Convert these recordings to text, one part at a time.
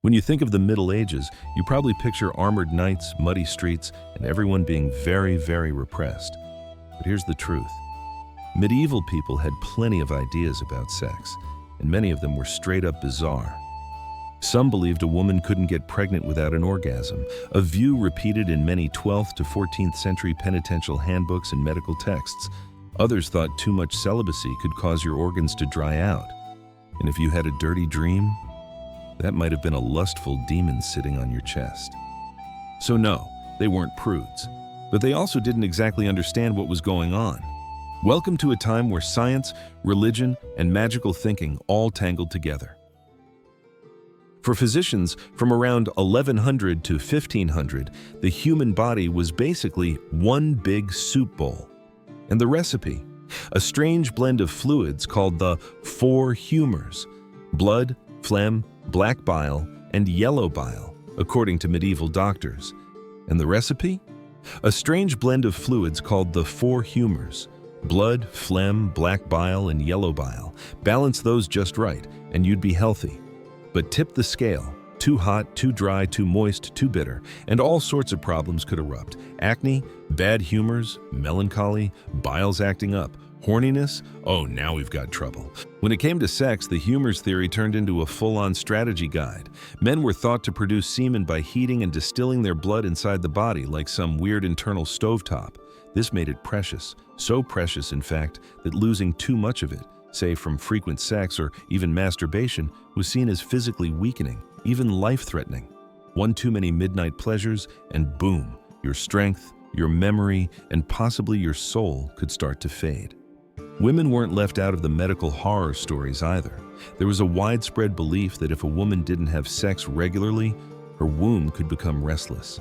When you think of the Middle Ages, you probably picture armored knights, muddy streets, and everyone being very, very repressed. But here's the truth. Medieval people had plenty of ideas about sex, and many of them were straight up bizarre. Some believed a woman couldn't get pregnant without an orgasm, a view repeated in many 12th to 14th century penitential handbooks and medical texts. Others thought too much celibacy could cause your organs to dry out. And if you had a dirty dream, that might have been a lustful demon sitting on your chest. So no, they weren't prudes, but they also didn't exactly understand what was going on. Welcome to a time where science, religion, and magical thinking all tangled together. For physicians, from around 1100 to 1500, the human body was basically one big soup bowl. And the recipe? A strange blend of fluids called the four humors: blood, phlegm, black bile, and yellow bile, according to medieval doctors. And the recipe? A strange blend of fluids called the four humors: blood, phlegm, black bile, and yellow bile. Balance those just right, and you'd be healthy. But tip the scale. Too hot, too dry, too moist, too bitter, and all sorts of problems could erupt. Acne, bad humors, melancholy, biles acting up, horniness. Oh, now we've got trouble. When it came to sex, the humors theory turned into a full-on strategy guide. Men were thought to produce semen by heating and distilling their blood inside the body like some weird internal stovetop. This made it precious, so precious in fact that losing too much of it, say from frequent sex or even masturbation, was seen as physically weakening, even life-threatening. One too many midnight pleasures and boom, your strength, your memory, and possibly your soul could start to fade. Women weren't left out of the medical horror stories either. There was a widespread belief that if a woman didn't have sex regularly, her womb could become restless.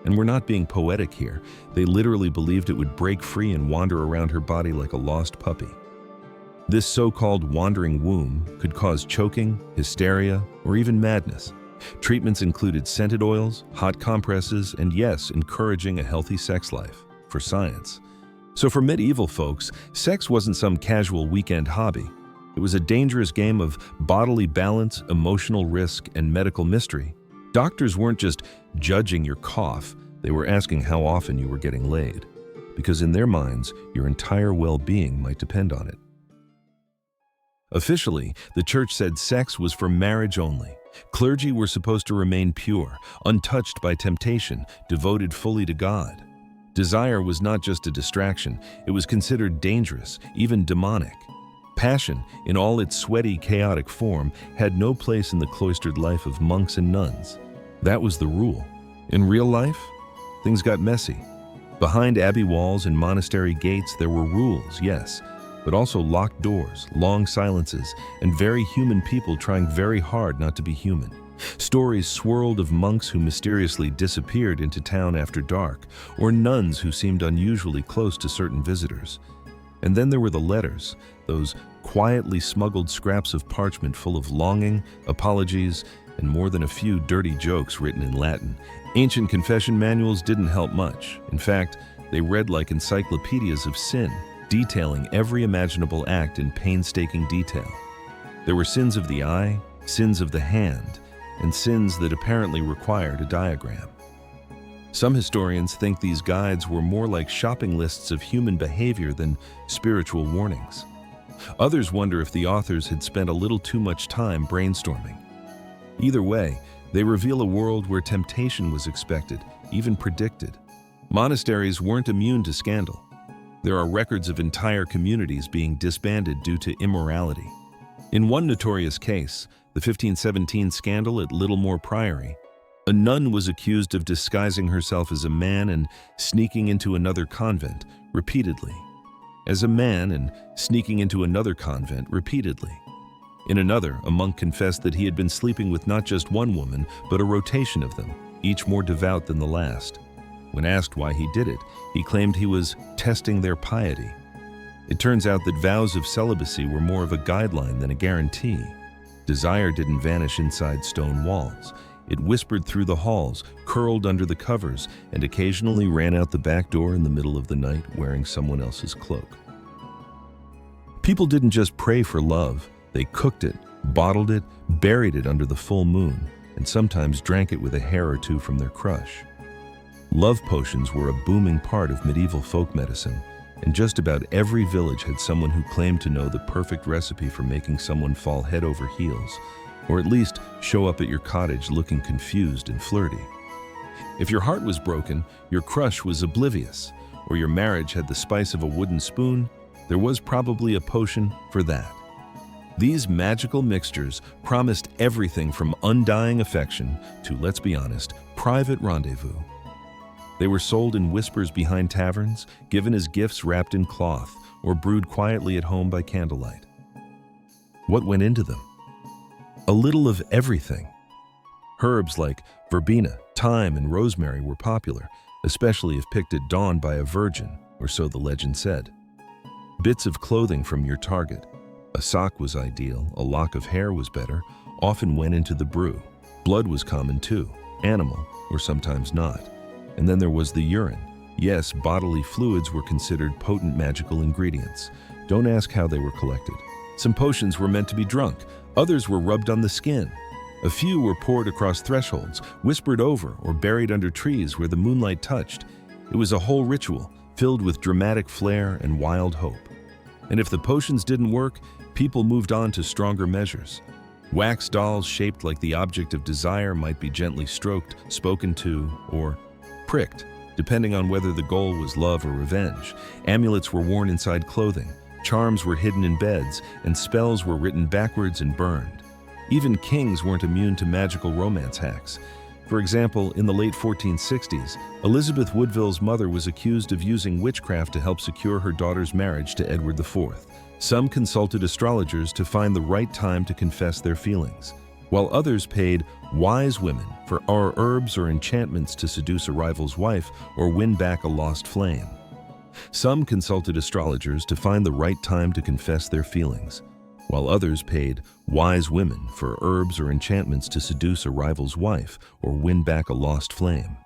And we're not being poetic here. They literally believed it would break free and wander around her body like a lost puppy. This so-called wandering womb could cause choking, hysteria, or even madness. Treatments included scented oils, hot compresses, and yes, encouraging a healthy sex life, for science. So for medieval folks, sex wasn't some casual weekend hobby. It was a dangerous game of bodily balance, emotional risk, and medical mystery. Doctors weren't just judging your cough, they were asking how often you were getting laid. Because in their minds, your entire well-being might depend on it. Officially, the church said sex was for marriage only. Clergy were supposed to remain pure, untouched by temptation, devoted fully to God. Desire was not just a distraction, it was considered dangerous, even demonic. Passion, in all its sweaty, chaotic form, had no place in the cloistered life of monks and nuns. That was the rule. In real life, things got messy. Behind abbey walls and monastery gates, there were rules, yes, but also locked doors, long silences, and very human people trying very hard not to be human. Stories swirled of monks who mysteriously disappeared into town after dark, or nuns who seemed unusually close to certain visitors. And then there were the letters, those quietly smuggled scraps of parchment full of longing, apologies, and more than a few dirty jokes written in Latin. Ancient confession manuals didn't help much. In fact, they read like encyclopedias of sin, detailing every imaginable act in painstaking detail. There were sins of the eye, sins of the hand, and sins that apparently required a diagram. Some historians think these guides were more like shopping lists of human behavior than spiritual warnings. Others wonder if the authors had spent a little too much time brainstorming. Either way, they reveal a world where temptation was expected, even predicted. Monasteries weren't immune to scandal. There are records of entire communities being disbanded due to immorality. In one notorious case, the 1517 scandal at Littlemore Priory, a nun was accused of disguising herself as a man and sneaking into another convent repeatedly. As a man and sneaking into another convent repeatedly. In another, a monk confessed that he had been sleeping with not just one woman, but a rotation of them, each more devout than the last. When asked why he did it, he claimed he was testing their piety. It turns out that vows of celibacy were more of a guideline than a guarantee. Desire didn't vanish inside stone walls. It whispered through the halls, curled under the covers, and occasionally ran out the back door in the middle of the night wearing someone else's cloak. People didn't just pray for love, they cooked it, bottled it, buried it under the full moon, and sometimes drank it with a hair or two from their crush. Love potions were a booming part of medieval folk medicine, and just about every village had someone who claimed to know the perfect recipe for making someone fall head over heels, or at least show up at your cottage looking confused and flirty. If your heart was broken, your crush was oblivious, or your marriage had the spice of a wooden spoon, there was probably a potion for that. These magical mixtures promised everything from undying affection to, let's be honest, private rendezvous. They were sold in whispers behind taverns, given as gifts wrapped in cloth, or brewed quietly at home by candlelight. What went into them? A little of everything. Herbs like verbena, thyme, and rosemary were popular, especially if picked at dawn by a virgin, or so the legend said. Bits of clothing from your target. A sock was ideal, a lock of hair was better, often went into the brew. Blood was common too, animal, or sometimes not. And then there was the urine. Yes, bodily fluids were considered potent magical ingredients. Don't ask how they were collected. Some potions were meant to be drunk, others were rubbed on the skin. A few were poured across thresholds, whispered over, or buried under trees where the moonlight touched. It was a whole ritual, filled with dramatic flair and wild hope. And if the potions didn't work, people moved on to stronger measures. Wax dolls shaped like the object of desire might be gently stroked, spoken to, or pricked, depending on whether the goal was love or revenge. Amulets were worn inside clothing, charms were hidden in beds, and spells were written backwards and burned. Even kings weren't immune to magical romance hacks. For example, in the late 1460s, Elizabeth Woodville's mother was accused of using witchcraft to help secure her daughter's marriage to Edward IV. Some consulted astrologers to find the right time to confess their feelings, while others paid wise women for herbs or enchantments to seduce a rival's wife or win back a lost flame. Some consulted astrologers to find the right time to confess their feelings, while others paid wise women for herbs or enchantments to seduce a rival's wife or win back a lost flame.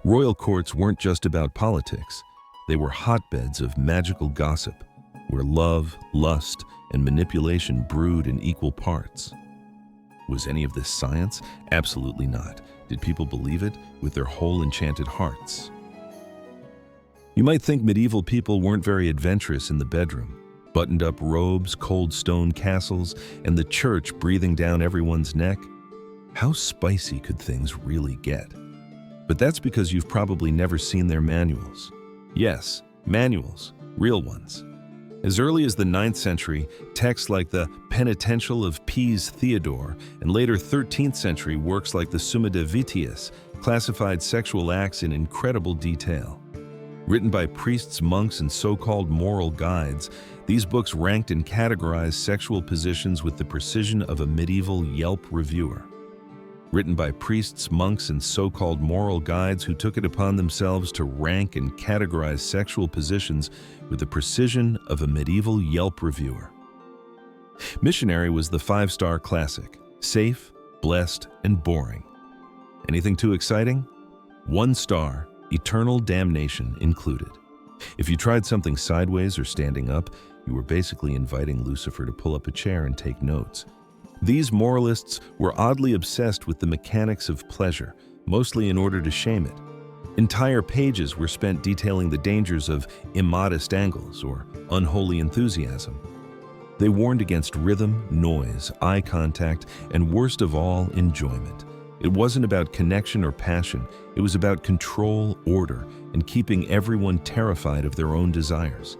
Royal courts weren't just about politics. They were hotbeds of magical gossip, where love, lust, and manipulation brewed in equal parts. Was any of this science? Absolutely not. Did people believe it with their whole enchanted hearts? You might think medieval people weren't very adventurous in the bedroom. Buttoned-up robes, cold stone castles, and the church breathing down everyone's neck. How spicy could things really get? But that's because you've probably never seen their manuals. Yes, manuals, real ones. As early as the 9th century, texts like the Penitential of Pies Theodore and later 13th century works like the Summa de Vitiis classified sexual acts in incredible detail. Written by priests, monks, and so-called moral guides, these books ranked and categorized sexual positions with the precision of a medieval Yelp reviewer. Written by priests, monks, and so-called moral guides who took it upon themselves to rank and categorize sexual positions with the precision of a medieval Yelp reviewer. Missionary was the 5-star classic, safe, blessed, and boring. Anything too exciting? 1 star, eternal damnation included. If you tried something sideways or standing up, you were basically inviting Lucifer to pull up a chair and take notes. These moralists were oddly obsessed with the mechanics of pleasure, mostly in order to shame it. Entire pages were spent detailing the dangers of immodest angles or unholy enthusiasm. They warned against rhythm, noise, eye contact, and worst of all, enjoyment. It wasn't about connection or passion, it was about control, order, and keeping everyone terrified of their own desires.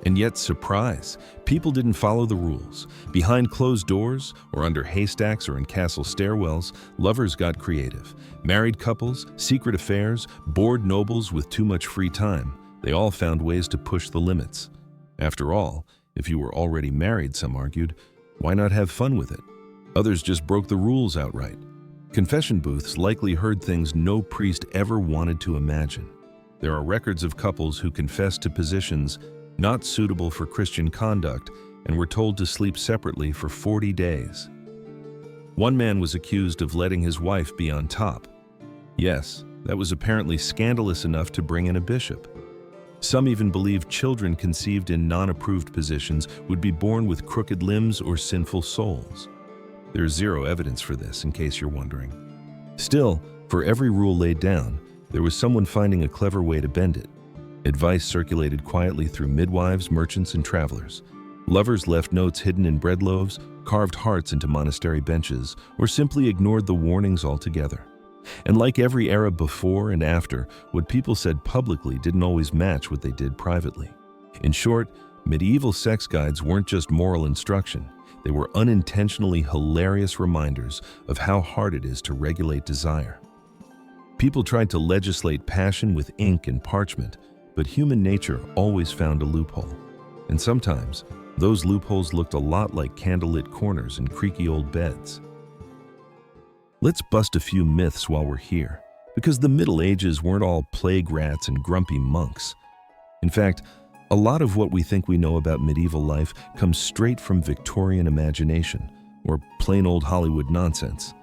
And yet, surprise, people didn't follow the rules. Behind closed doors, or under haystacks or in castle stairwells, lovers got creative. Married couples, secret affairs, bored nobles with too much free time, they all found ways to push the limits. After all, if you were already married, some argued, why not have fun with it? Others just broke the rules outright. Confession booths likely heard things no priest ever wanted to imagine. There are records of couples who confessed to positions not suitable for Christian conduct and were told to sleep separately for 40 days. One man was accused of letting his wife be on top. Yes, that was apparently scandalous enough to bring in a bishop. Some even believed children conceived in non-approved positions would be born with crooked limbs or sinful souls. There's zero evidence for this, in case you're wondering. Still, for every rule laid down, there was someone finding a clever way to bend it. Advice circulated quietly through midwives, merchants, and travelers. Lovers left notes hidden in bread loaves, carved hearts into monastery benches, or simply ignored the warnings altogether. And like every era before and after, what people said publicly didn't always match what they did privately. In short, medieval sex guides weren't just moral instruction. They were unintentionally hilarious reminders of how hard it is to regulate desire. People tried to legislate passion with ink and parchment, but human nature always found a loophole. And sometimes, those loopholes looked a lot like candlelit corners and creaky old beds. Let's bust a few myths while we're here, because the Middle Ages weren't all plague rats and grumpy monks. In fact, a lot of what we think we know about medieval life comes straight from Victorian imagination, or plain old Hollywood nonsense.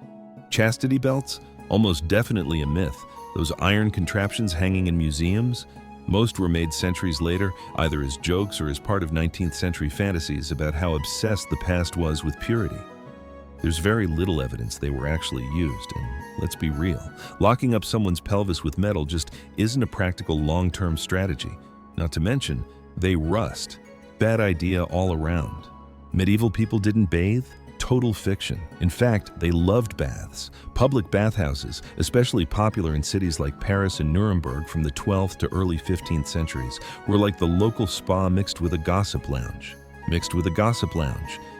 Chastity belts? Almost definitely a myth. Those iron contraptions hanging in museums? Most were made centuries later, either as jokes or as part of 19th century fantasies about how obsessed the past was with purity. There's very little evidence they were actually used, and let's be real, locking up someone's pelvis with metal just isn't a practical long-term strategy. Not to mention, they rust. Bad idea all around. Medieval people didn't bathe? Total fiction. In fact, they loved baths. Public bathhouses, especially popular in cities like Paris and Nuremberg from the 12th to early 15th centuries, were like the local spa mixed with a gossip lounge.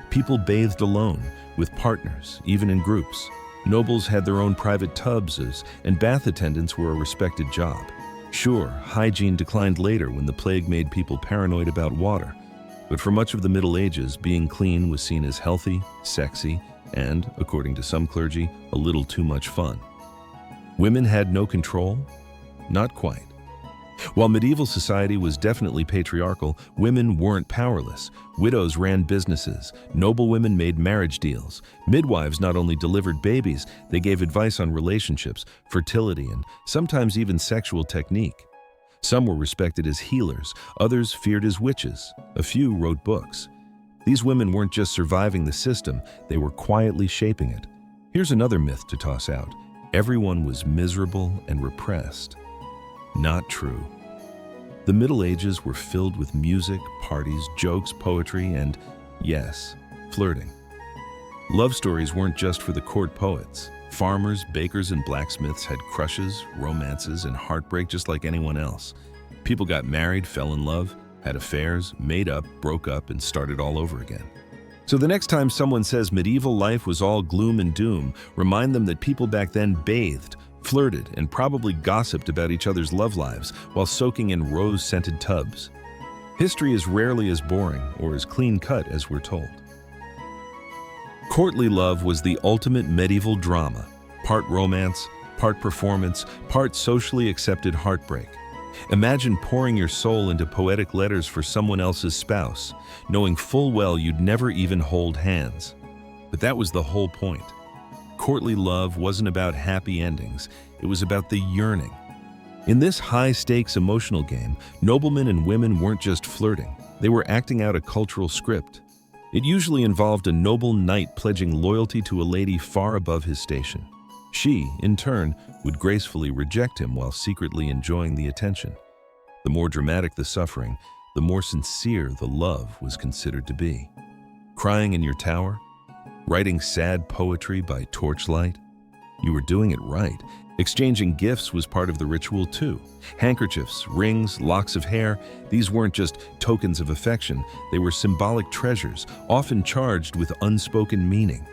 People bathed alone, with partners, even in groups. Nobles had their own private tubs, and bath attendants were a respected job. Sure, hygiene declined later when the plague made people paranoid about water. But for much of the Middle Ages, being clean was seen as healthy, sexy, and, according to some clergy, a little too much fun. Women had no control? Not quite. While medieval society was definitely patriarchal, women weren't powerless. Widows ran businesses. Noblewomen made marriage deals. Midwives not only delivered babies, they gave advice on relationships, fertility, and sometimes even sexual technique. Some were respected as healers, others feared as witches. A few wrote books. These women weren't just surviving the system, they were quietly shaping it. Here's another myth to toss out. Everyone was miserable and repressed. Not true. The Middle Ages were filled with music, parties, jokes, poetry, and, yes, flirting. Love stories weren't just for the court poets. Farmers, bakers, and blacksmiths had crushes, romances, and heartbreak just like anyone else. People got married, fell in love, had affairs, made up, broke up, and started all over again. So the next time someone says medieval life was all gloom and doom, remind them that people back then bathed, flirted, and probably gossiped about each other's love lives while soaking in rose-scented tubs. History is rarely as boring or as clean-cut as we're told. Courtly love was the ultimate medieval drama, part romance, part performance, part socially accepted heartbreak. Imagine pouring your soul into poetic letters for someone else's spouse, knowing full well you'd never even hold hands. But that was the whole point. Courtly love wasn't about happy endings, it was about the yearning. In this high-stakes emotional game, noblemen and women weren't just flirting, they were acting out a cultural script. It usually involved a noble knight pledging loyalty to a lady far above his station. She, in turn, would gracefully reject him while secretly enjoying the attention. The more dramatic the suffering, the more sincere the love was considered to be. Crying in your tower? Writing sad poetry by torchlight? You were doing it right. Exchanging gifts was part of the ritual too. Handkerchiefs, rings, locks of hair, these weren't just tokens of affection, they were symbolic treasures, often charged with unspoken meaning.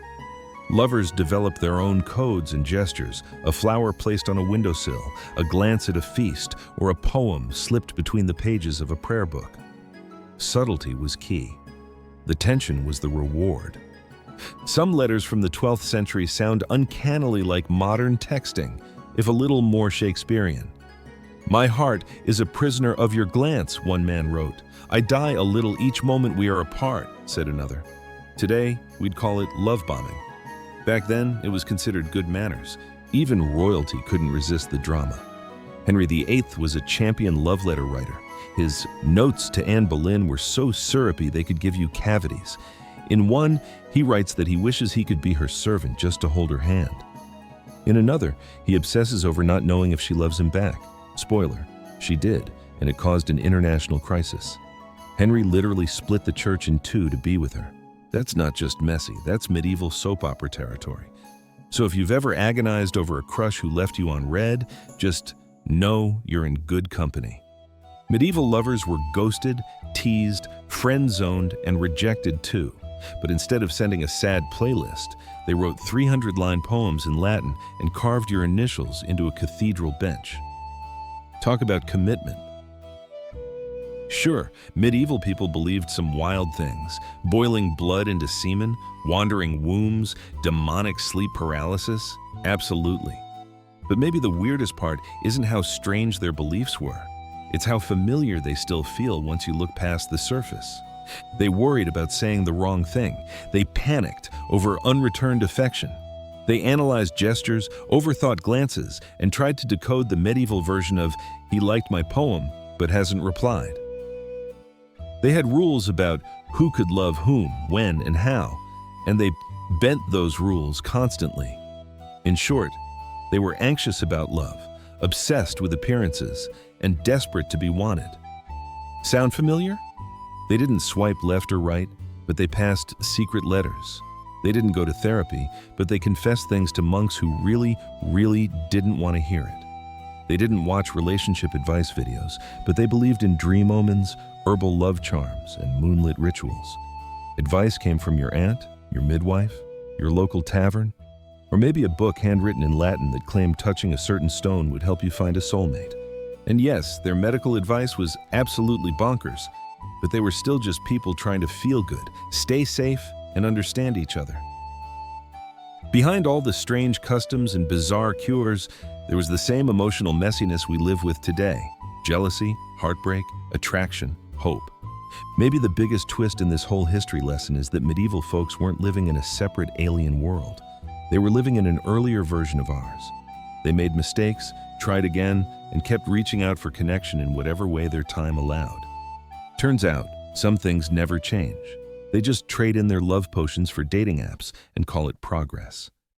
Lovers developed their own codes and gestures, a flower placed on a windowsill, a glance at a feast, or a poem slipped between the pages of a prayer book. Subtlety was key. The tension was the reward. Some letters from the 12th century sound uncannily like modern texting, if a little more Shakespearean. "My heart is a prisoner of your glance," one man wrote. "I die a little each moment we are apart," said another. Today, we'd call it love bombing. Back then, it was considered good manners. Even royalty couldn't resist the drama. Henry VIII was a champion love letter writer. His notes to Anne Boleyn were so syrupy they could give you cavities. In one, he writes that he wishes he could be her servant just to hold her hand. In another, he obsesses over not knowing if she loves him back. Spoiler, she did, and it caused an international crisis. Henry literally split the church in two to be with her. That's not just messy, that's medieval soap opera territory. So if you've ever agonized over a crush who left you on red, just know you're in good company. Medieval lovers were ghosted, teased, friend-zoned, and rejected too. But instead of sending a sad playlist, they wrote 300-line poems in Latin and carved your initials into a cathedral bench. Talk about commitment. Sure, medieval people believed some wild things: boiling blood into semen, wandering wombs, demonic sleep paralysis. Absolutely. But maybe the weirdest part isn't how strange their beliefs were. It's how familiar they still feel once you look past the surface. They worried about saying the wrong thing. They panicked over unreturned affection. They analyzed gestures, overthought glances, and tried to decode the medieval version of, "He liked my poem, but hasn't replied." They had rules about who could love whom, when, and how, and they bent those rules constantly. In short, they were anxious about love, obsessed with appearances, and desperate to be wanted. Sound familiar? They didn't swipe left or right, but they passed secret letters. They didn't go to therapy, but they confessed things to monks who really didn't want to hear it. They didn't watch relationship advice videos, but they believed in dream omens, herbal love charms, and moonlit rituals. Advice came from your aunt, your midwife, your local tavern, or maybe a book handwritten in Latin that claimed touching a certain stone would help you find a soulmate. And yes, their medical advice was absolutely bonkers, but they were still just people trying to feel good, stay safe, and understand each other. Behind all the strange customs and bizarre cures, there was the same emotional messiness we live with today: jealousy, heartbreak, attraction, hope. Maybe the biggest twist in this whole history lesson is that medieval folks weren't living in a separate alien world. They were living in an earlier version of ours. They made mistakes, tried again, and kept reaching out for connection in whatever way their time allowed. Turns out, some things never change. They just trade in their love potions for dating apps and call it progress.